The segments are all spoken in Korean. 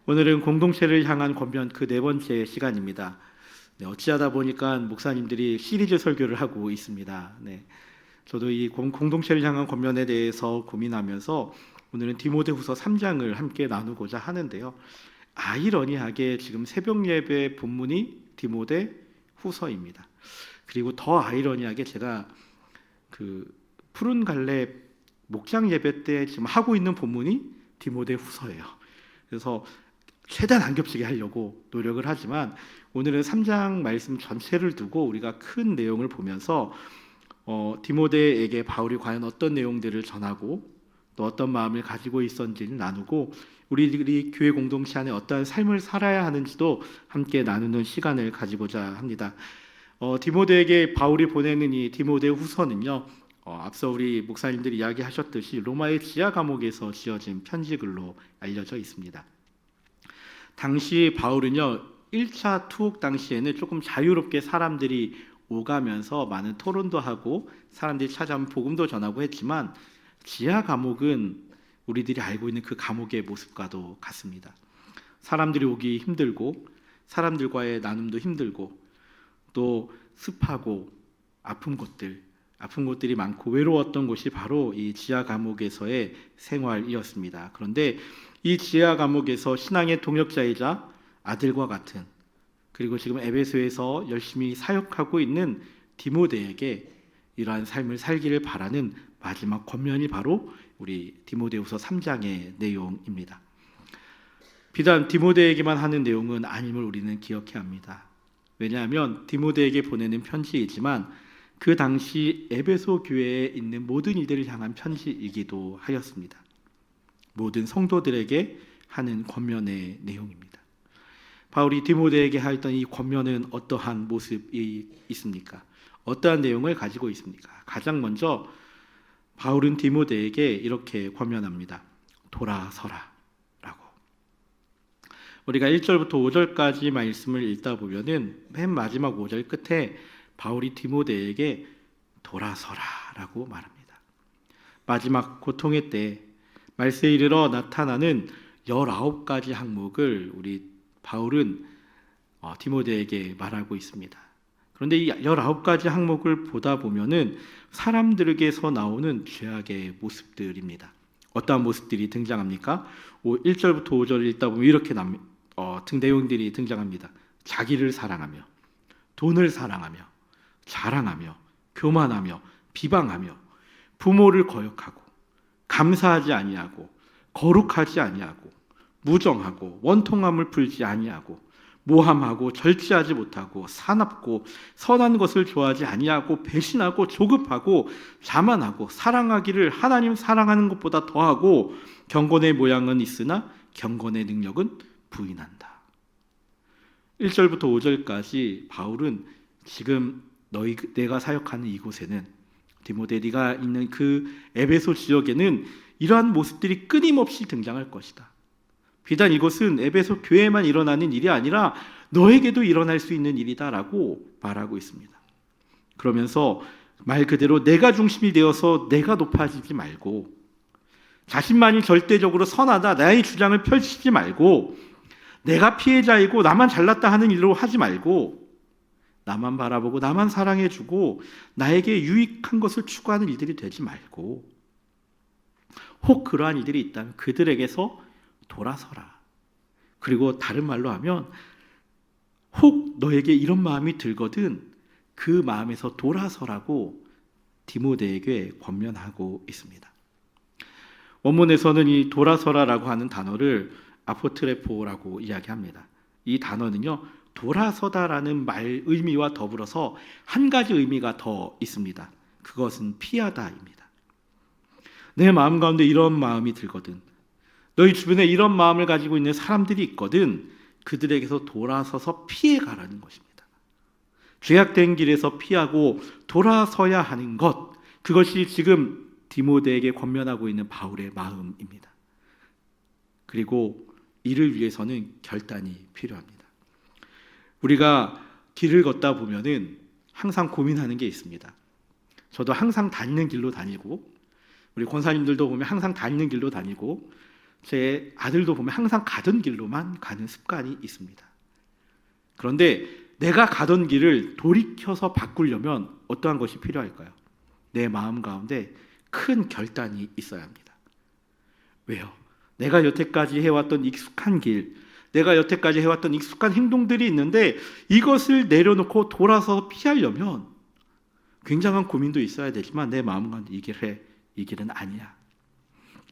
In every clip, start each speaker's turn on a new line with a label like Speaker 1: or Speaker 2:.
Speaker 1: 오늘은 공동체를 향한 권면 그 네 번째 시간입니다. 네, 어찌하다 보니까 목사님들이 시리즈 설교를 하고 있습니다. 네, 저도 이 공동체를 향한 권면에 대해서 고민하면서 오늘은 디모데후서 3장을 함께 나누고자 하는데요. 아이러니하게 지금 새벽 예배 본문이 디모데후서입니다. 그리고 더 아이러니하게 제가 그 푸른 갈래 목장 예배 때 지금 하고 있는 본문이 디모데후서예요. 그래서 최대한 안 겹치게 하려고 노력을 하지만 오늘은 3장 말씀 전체를 두고 우리가 큰 내용을 보면서 디모데에게 바울이 과연 어떤 내용들을 전하고 또 어떤 마음을 가지고 있었는지를 나누고 우리들이 교회 공동체 안에 어떠한 삶을 살아야 하는지도 함께 나누는 시간을 가지고자 합니다. 디모데에게 바울이 보내는 이 디모데 후서는요, 앞서 우리 목사님들이 이야기하셨듯이 로마의 지하 감옥에서 지어진 편지글로 알려져 있습니다. 당시 바울은요, 1차 투옥 당시에는 조금 자유롭게 사람들이 오가면서 많은 토론도 하고 사람들이 찾아오면 복음도 전하고 했지만 지하 감옥은 우리들이 알고 있는 그 감옥의 모습과도 같습니다. 사람들이 오기 힘들고 사람들과의 나눔도 힘들고 또 습하고 아픈 곳들이 많고 외로웠던 곳이 바로 이 지하 감옥에서의 생활이었습니다. 그런데 이 지하 감옥에서 신앙의 동역자이자 아들과 같은, 그리고 지금 에베소에서 열심히 사역하고 있는 디모데에게 이러한 삶을 살기를 바라는 마지막 권면이 바로 우리 디모데후서 3장의 내용입니다. 비단 디모데에게만 하는 내용은 아님을 우리는 기억해야 합니다. 왜냐하면 디모데에게 보내는 편지이지만 그 당시 에베소 교회에 있는 모든 이들을 향한 편지이기도 하였습니다. 모든 성도들에게 하는 권면의 내용입니다. 바울이 디모데에게 하였던 이 권면은 어떠한 모습이 있습니까? 어떠한 내용을 가지고 있습니까? 가장 먼저 바울은 디모데에게 이렇게 권면합니다. 돌아서라 라고. 우리가 1절부터 5절까지 말씀을 읽다 보면은 맨 마지막 5절 끝에 바울이 디모데에게 돌아서라 라고 말합니다. 마지막 고통의 때 말세에 이르러 나타나는 19가지 항목을 우리 바울은 디모데에게 말하고 있습니다. 그런데 이 19가지 항목을 보다 보면은 사람들에게서 나오는 죄악의 모습들입니다. 어떠한 모습들이 등장합니까? 1절부터 5절을 읽다 보면 이렇게 내용들이 등장합니다. 자기를 사랑하며 돈을 사랑하며 자랑하며 교만하며 비방하며 부모를 거역하고 감사하지 아니하고 거룩하지 아니하고 무정하고 원통함을 풀지 아니하고 모함하고 절제하지 못하고 사납고 선한 것을 좋아하지 아니하고 배신하고 조급하고 자만하고 사랑하기를 하나님 사랑하는 것보다 더하고 경건의 모양은 있으나 경건의 능력은 부인한다. 1절부터 5절까지 바울은 지금 내가 사역하는 이곳에는 디모데 네가 있는 그 에베소 지역에는 이러한 모습들이 끊임없이 등장할 것이다. 비단 이것은 에베소 교회에만 일어나는 일이 아니라 너에게도 일어날 수 있는 일이다라고 말하고 있습니다. 그러면서 말 그대로 내가 중심이 되어서 내가 높아지지 말고 자신만이 절대적으로 선하다 나의 주장을 펼치지 말고 내가 피해자이고 나만 잘났다 하는 일로 하지 말고 나만 바라보고 나만 사랑해주고 나에게 유익한 것을 추구하는 일들이 되지 말고 혹 그러한 이들이 있다면 그들에게서 돌아서라. 그리고 다른 말로 하면 혹 너에게 이런 마음이 들거든 그 마음에서 돌아서라고 디모데에게 권면하고 있습니다. 원문에서는 이 돌아서라라고 하는 단어를 아포트레포라고 이야기합니다. 이 단어는요 돌아서다라는 말 의미와 더불어서 한 가지 의미가 더 있습니다. 그것은 피하다입니다. 내 마음 가운데 이런 마음이 들거든 너희 주변에 이런 마음을 가지고 있는 사람들이 있거든 그들에게서 돌아서서 피해가라는 것입니다. 죄악된 길에서 피하고 돌아서야 하는 것, 그것이 지금 디모데에게 권면하고 있는 바울의 마음입니다. 그리고 이를 위해서는 결단이 필요합니다. 우리가 길을 걷다 보면은 항상 고민하는 게 있습니다. 저도 항상 다니는 길로 다니고 우리 권사님들도 보면 항상 다니는 길로 다니고 제 아들도 보면 항상 가던 길로만 가는 습관이 있습니다. 그런데 내가 가던 길을 돌이켜서 바꾸려면 어떠한 것이 필요할까요? 내 마음 가운데 큰 결단이 있어야 합니다. 왜요? 내가 여태까지 해왔던 익숙한 길, 내가 여태까지 해왔던 익숙한 행동들이 있는데 이것을 내려놓고 돌아서 피하려면 굉장한 고민도 있어야 되지만 내 마음 가운데 이 길은 아니야,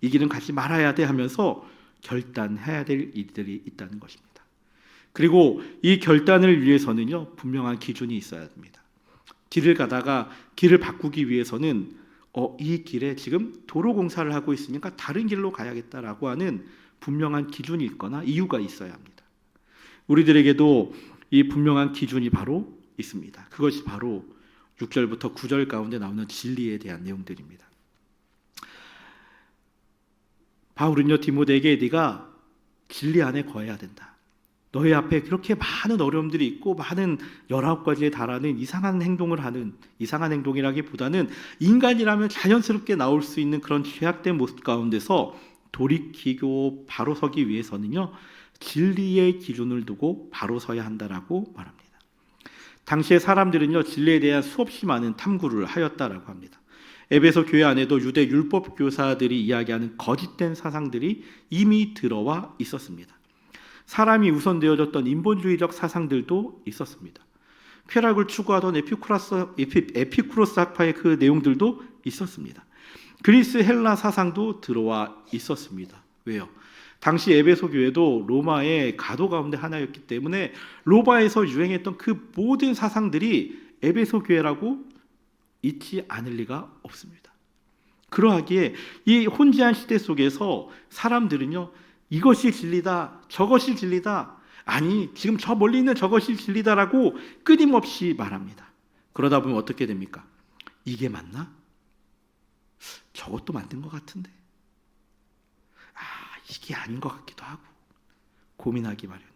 Speaker 1: 이 길은 가지 말아야 돼 하면서 결단해야 될 일들이 있다는 것입니다. 그리고 이 결단을 위해서는요, 분명한 기준이 있어야 됩니다. 길을 가다가 길을 바꾸기 위해서는 이 길에 지금 도로 공사를 하고 있으니까 다른 길로 가야겠다라고 하는 분명한 기준이 있거나 이유가 있어야 합니다. 우리들에게도 이 분명한 기준이 바로 있습니다. 그것이 바로 6절부터 9절 가운데 나오는 진리에 대한 내용들입니다. 바울은요, 디모데에게 네가 진리 안에 거해야 된다. 너희 앞에 그렇게 많은 어려움들이 있고 많은 19가지에 달하는 이상한 행동을 하는, 이상한 행동이라기보다는 인간이라면 자연스럽게 나올 수 있는 그런 죄악된 모습 가운데서 돌이키고 바로 서기 위해서는요, 진리의 기준을 두고 바로 서야 한다라고 말합니다. 당시의 사람들은요, 진리에 대한 수없이 많은 탐구를 하였다라고 합니다. 에베소 교회 안에도 유대 율법 교사들이 이야기하는 거짓된 사상들이 이미 들어와 있었습니다. 사람이 우선되어졌던 인본주의적 사상들도 있었습니다. 쾌락을 추구하던 에피쿠로스 학파의 그 내용들도 있었습니다. 그리스 헬라 사상도 들어와 있었습니다. 왜요? 당시 에베소 교회도 로마의 가도 가운데 하나였기 때문에 로마에서 유행했던 그 모든 사상들이 에베소 교회라고 있지 않을 리가 없습니다. 그러하기에 이 혼재한 시대 속에서 사람들은요, 이것이 진리다, 저것이 진리다, 아니 지금 저 멀리 있는 저것이 진리다라고 끊임없이 말합니다. 그러다 보면 어떻게 됩니까? 이게 맞나? 저것도 만든 것 같은데, 이게 아닌 것 같기도 하고 고민하기 마련입니다.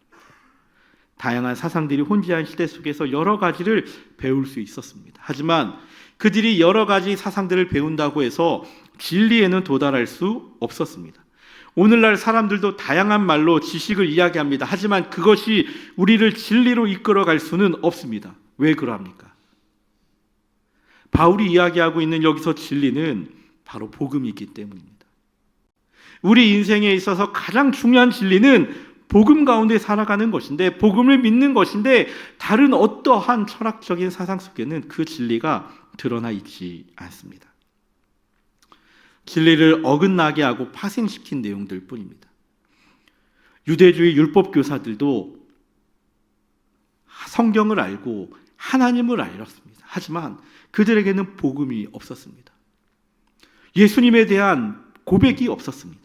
Speaker 1: 다양한 사상들이 혼재한 시대 속에서 여러 가지를 배울 수 있었습니다. 하지만 그들이 여러 가지 사상들을 배운다고 해서 진리에는 도달할 수 없었습니다. 오늘날 사람들도 다양한 말로 지식을 이야기합니다. 하지만 그것이 우리를 진리로 이끌어갈 수는 없습니다. 왜 그러합니까? 바울이 이야기하고 있는 여기서 진리는 바로 복음이기 때문입니다. 우리 인생에 있어서 가장 중요한 진리는 복음 가운데 살아가는 것인데, 복음을 믿는 것인데, 다른 어떠한 철학적인 사상 속에는 그 진리가 드러나 있지 않습니다. 진리를 어긋나게 하고 파생시킨 내용들 뿐입니다. 유대주의 율법 교사들도 성경을 알고 하나님을 알았습니다. 하지만 그들에게는 복음이 없었습니다. 예수님에 대한 고백이 없었습니다.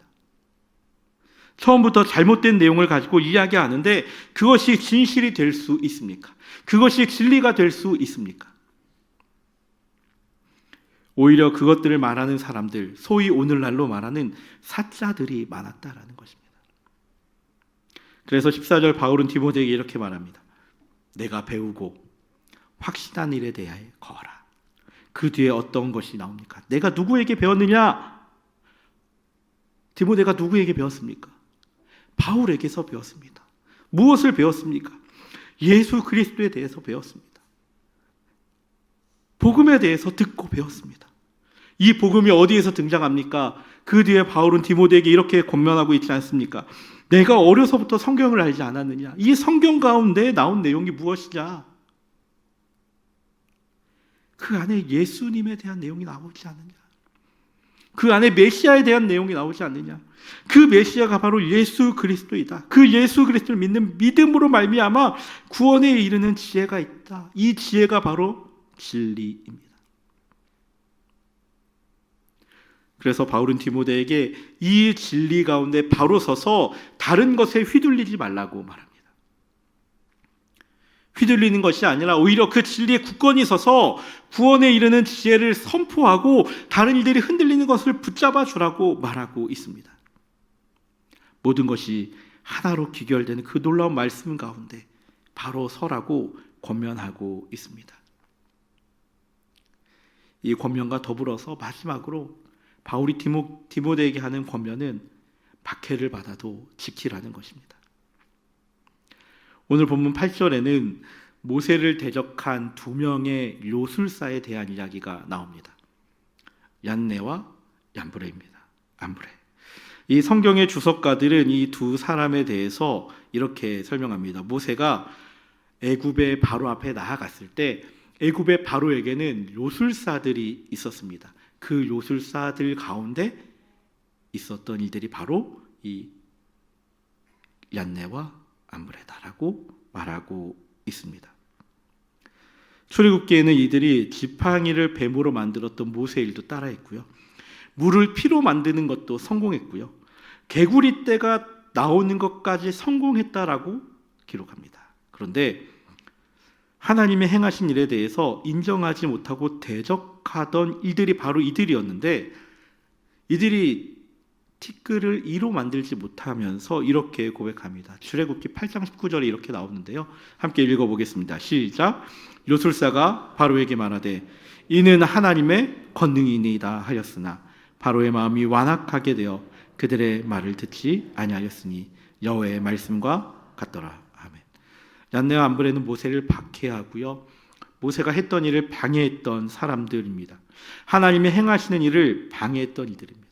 Speaker 1: 처음부터 잘못된 내용을 가지고 이야기하는데 그것이 진실이 될 수 있습니까? 그것이 진리가 될 수 있습니까? 오히려 그것들을 말하는 사람들, 소위 오늘날로 말하는 사자들이 많았다라는 것입니다. 그래서 14절 바울은 디모데에게 이렇게 말합니다. 내가 배우고 확신한 일에 대하여 거하라. 그 뒤에 어떤 것이 나옵니까? 내가 누구에게 배웠느냐? 디모데가 누구에게 배웠습니까? 바울에게서 배웠습니다. 무엇을 배웠습니까? 예수 그리스도에 대해서 배웠습니다. 복음에 대해서 듣고 배웠습니다. 이 복음이 어디에서 등장합니까? 그 뒤에 바울은 디모데에게 이렇게 권면하고 있지 않습니까? 내가 어려서부터 성경을 알지 않았느냐? 이 성경 가운데 나온 내용이 무엇이냐? 그 안에 예수님에 대한 내용이 나오지 않느냐? 그 안에 메시아에 대한 내용이 나오지 않느냐? 그 메시아가 바로 예수 그리스도이다. 그 예수 그리스도를 믿는 믿음으로 말미암아 구원에 이르는 지혜가 있다. 이 지혜가 바로 진리입니다. 그래서 바울은 디모데에게 이 진리 가운데 바로 서서 다른 것에 휘둘리지 말라고 말합니다. 휘둘리는 것이 아니라 오히려 그 진리에 굳건히 서서 구원에 이르는 지혜를 선포하고 다른 일들이 흔들리는 것을 붙잡아 주라고 말하고 있습니다. 모든 것이 하나로 귀결되는 그 놀라운 말씀 가운데 바로 서라고 권면하고 있습니다. 이 권면과 더불어서 마지막으로 바울이 디모데에게 하는 권면은 박해를 받아도 지키라는 것입니다. 오늘 본문 8절에는 모세를 대적한 두 명의 요술사에 대한 이야기가 나옵니다. 얀네와 얀브레입니다. 얀브레. 이 성경의 주석가들은 이 두 사람에 대해서 이렇게 설명합니다. 모세가 애굽의 바로 앞에 나아갔을 때 애굽의 바로에게는 요술사들이 있었습니다. 그 요술사들 가운데 있었던 이들이 바로 이 얀네와 얀브레다라고 말하고 있습니다. 출애굽기에는 이들이 지팡이를 뱀으로 만들었던 모세의 일도 따라했고요. 물을 피로 만드는 것도 성공했고요. 개구리 떼가 나오는 것까지 성공했다라고 기록합니다. 그런데 하나님의 행하신 일에 대해서 인정하지 못하고 대적하던 이들이 바로 이들이었는데, 이들이 티끌을 이로 만들지 못하면서 이렇게 고백합니다. 출애굽기 8장 19절에 이렇게 나오는데요. 함께 읽어보겠습니다. 시작. 요술사가 바로에게 말하되 이는 하나님의 권능이니이다 하였으나 바로의 마음이 완악하게 되어 그들의 말을 듣지 아니하였으니 여호와의 말씀과 같더라. 아멘. 얀네와 얀브레는 모세를 박해하고요, 모세가 했던 일을 방해했던 사람들입니다. 하나님의 행하시는 일을 방해했던 이들입니다.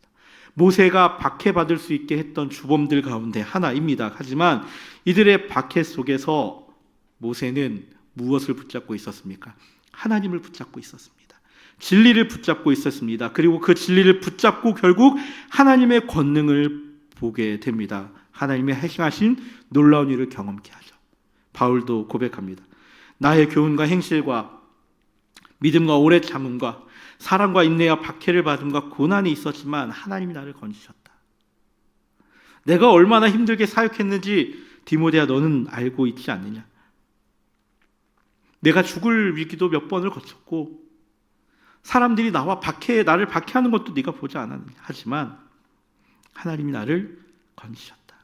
Speaker 1: 모세가 박해받을 수 있게 했던 주범들 가운데 하나입니다. 하지만 이들의 박해 속에서 모세는 무엇을 붙잡고 있었습니까? 하나님을 붙잡고 있었습니다. 진리를 붙잡고 있었습니다. 그리고 그 진리를 붙잡고 결국 하나님의 권능을 보게 됩니다. 하나님의 행하신 놀라운 일을 경험케 하죠. 바울도 고백합니다. 나의 교훈과 행실과 믿음과 오래 참음과 사랑과 인내와 박해를 받음과 고난이 있었지만 하나님이 나를 건지셨다. 내가 얼마나 힘들게 사역했는지 디모데야 너는 알고 있지 않느냐? 내가 죽을 위기도 몇 번을 거쳤고 사람들이 나를 박해하는 것도 네가 보지 않았느냐? 하지만 하나님이 나를 건지셨다.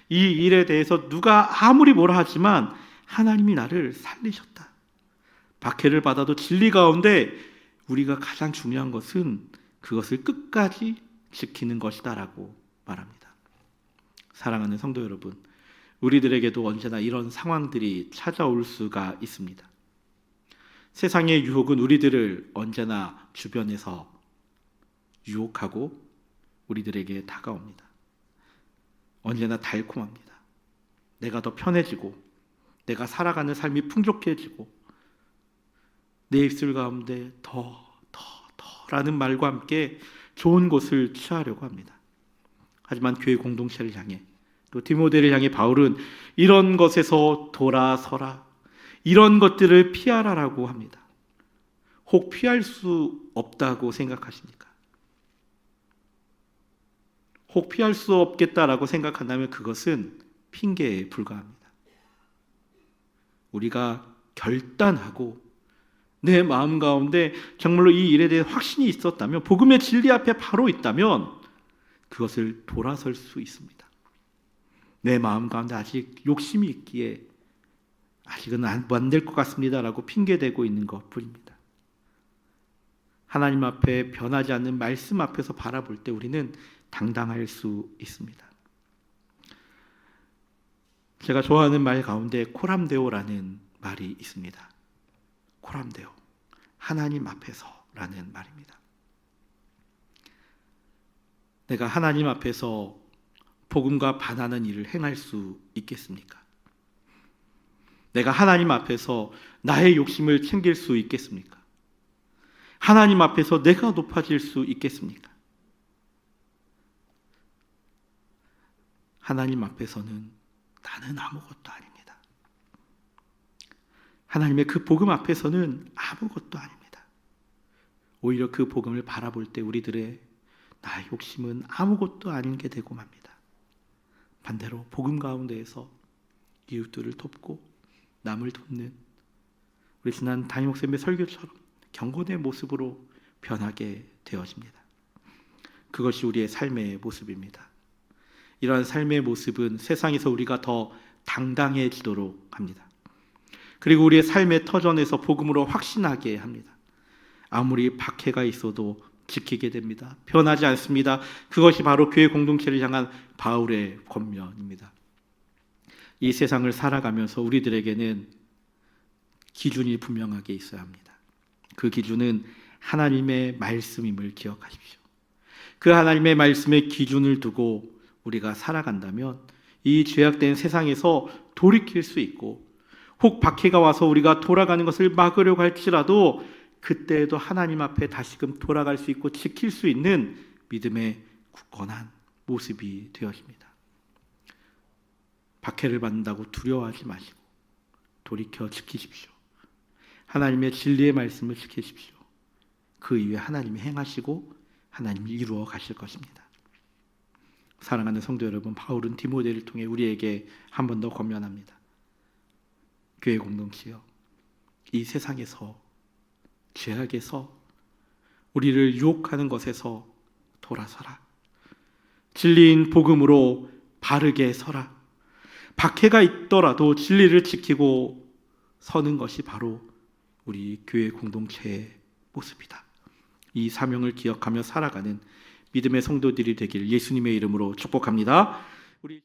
Speaker 1: 이 일에 대해서 누가 아무리 뭐라 하지만 하나님이 나를 살리셨다. 박해를 받아도 진리 가운데 우리가 가장 중요한 것은 그것을 끝까지 지키는 것이다라고 말합니다. 사랑하는 성도 여러분, 우리들에게도 언제나 이런 상황들이 찾아올 수가 있습니다. 세상의 유혹은 우리들을 언제나 주변에서 유혹하고 우리들에게 다가옵니다. 언제나 달콤합니다. 내가 더 편해지고 내가 살아가는 삶이 풍족해지고 내 입술 가운데 더라는 말과 함께 좋은 곳을 취하려고 합니다. 하지만 교회 공동체를 향해 또 디모데를 향해 바울은 이런 것에서 돌아서라, 이런 것들을 피하라라고 합니다. 혹 피할 수 없다고 생각하십니까? 혹 피할 수 없겠다라고 생각한다면 그것은 핑계에 불과합니다. 우리가 결단하고 내 마음 가운데 정말로 이 일에 대해 확신이 있었다면, 복음의 진리 앞에 바로 있다면 그것을 돌아설 수 있습니다. 내 마음 가운데 아직 욕심이 있기에 아직은 안 될 것 같습니다라고 핑계대고 있는 것뿐입니다. 하나님 앞에 변하지 않는 말씀 앞에서 바라볼 때 우리는 당당할 수 있습니다. 제가 좋아하는 말 가운데 코람데오라는 말이 있습니다. 코람데오, 하나님 앞에서라는 말입니다. 내가 하나님 앞에서 복음과 반하는 일을 행할 수 있겠습니까? 내가 하나님 앞에서 나의 욕심을 챙길 수 있겠습니까? 하나님 앞에서 내가 높아질 수 있겠습니까? 하나님 앞에서는 나는 아무것도 아닙니다. 하나님의 그 복음 앞에서는 아무것도 아닙니다. 오히려 그 복음을 바라볼 때 우리들의 나의 욕심은 아무것도 아닌 게 되고 맙니다. 반대로 복음 가운데에서 이웃들을 돕고 남을 돕는 우리 지난 담임 목사님의 설교처럼 경건의 모습으로 변하게 되어집니다. 그것이 우리의 삶의 모습입니다. 이러한 삶의 모습은 세상에서 우리가 더 당당해지도록 합니다. 그리고 우리의 삶의 터전에서 복음으로 확신하게 합니다. 아무리 박해가 있어도 지키게 됩니다. 변하지 않습니다. 그것이 바로 교회 공동체를 향한 바울의 권면입니다. 이 세상을 살아가면서 우리들에게는 기준이 분명하게 있어야 합니다. 그 기준은 하나님의 말씀임을 기억하십시오. 그 하나님의 말씀의 기준을 두고 우리가 살아간다면 이 죄악된 세상에서 돌이킬 수 있고, 혹 박해가 와서 우리가 돌아가는 것을 막으려고 할지라도 그때에도 하나님 앞에 다시금 돌아갈 수 있고 지킬 수 있는 믿음의 굳건한 모습이 되어집니다. 박해를 받는다고 두려워하지 마시고 돌이켜 지키십시오. 하나님의 진리의 말씀을 지키십시오. 그 이후에 하나님이 행하시고 하나님이 이루어 가실 것입니다. 사랑하는 성도 여러분, 바울은 디모데를 통해 우리에게 한 번 더 권면합니다. 교회 공동체여, 이 세상에서, 죄악에서, 우리를 유혹하는 것에서 돌아서라. 진리인 복음으로 바르게 서라. 박해가 있더라도 진리를 지키고 서는 것이 바로 우리 교회 공동체의 모습이다. 이 사명을 기억하며 살아가는 믿음의 성도들이 되길 예수님의 이름으로 축복합니다. 우리